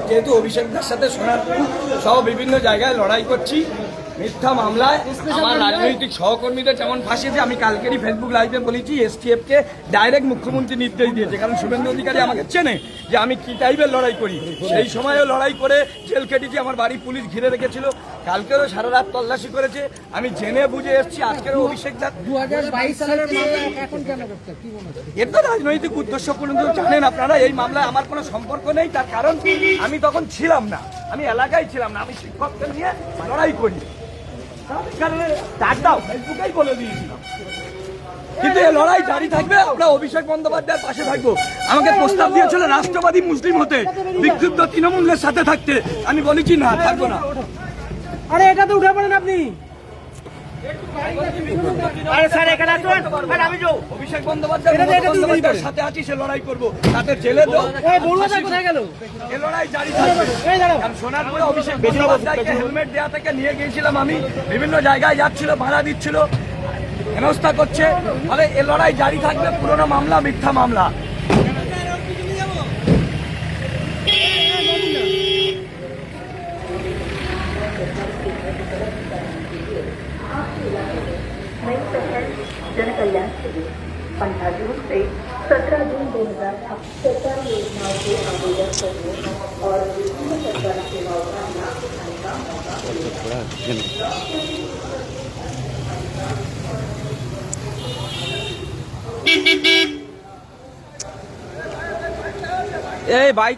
যেহেতু অভিষেকদের সাথে সোনারপুর সহ বিভিন্ন জায়গায় লড়াই করছি, মিথ্যা মামলায় আমার রাজনৈতিক সহকর্মীদের যেমন ফাঁসিয়েছে, আমি কালকেরই ফেসবুক লাইভে বলেছি এসটিএফকে ডাইরেক্ট মুখ্যমন্ত্রী নির্দেশ দিয়েছে, কারণ শুভেন্দু অধিকারী আমাকে চেনে যে আমি কি টাইপের লড়াই করি। সেই সময়ও লড়াই করে জেল কেটেছি, আমার বাড়ি পুলিশ ঘিরে রেখেছিল, কালকেরও সারা রাত তল্লাশি করেছে, আমি জেনে বুঝে এসেছি। আজকেরও অভিষেক দা 2022 সালের মামলা এখন কেন করতে কি মনে হয়? এর তো রাজনৈতিক উদ্দেশ্য পর্যন্ত জানেন আপনারা। এই মামলায় আমার কোনো সম্পর্ক নেই, তার কারণ আমি তখন ছিলাম না, আমি এলাকায় ছিলাম না, আমি শিক্ষককে নিয়ে লড়াই করি। ফেসবুকেই বলে দিয়েছিলাম, কিন্তু এই লড়াই জারি থাকবে, আমরা অভিষেক বন্দ্যোপাধ্যায়ের পাশে থাকবো। আমাকে প্রস্তাব দিয়েছিল রাষ্ট্রবাদী মুসলিম হতে, বিক্ষুব্ধ তৃণমূলের সাথে থাকতে, আমি বলেছি না, থাকবো না। আরে এটা তো উঠে পড়েন আপনি। অভিষেক বন্দ্যোপাধ্যায়ের সাথে আছি, সে লড়াই করবো, তাতে জেলে দাও। কোথায় গেল? এই লড়াই জারি থাকবে। কারণ সোনারপুরে অভিষেক বন্দ্যোপাধ্যায়কে হেলমেট দেওয়া থেকে নিয়ে গিয়েছিলাম আমি, বিভিন্ন জায়গায় যাচ্ছিল, ভাড়া দিচ্ছিল, হেনস্থা করছে, ফলে এ লড়াই জারি থাকবে। পুরোনো মামলা মিথ্যা মামলা। जन कल्याण शिविर 15 जून से 17 जून 2008 सरकारी योजनाओं के आवेदन करने और विभिन्न सरकारी सेवाओं का लाभ उठाने का मौका मिलेगा। ए भाई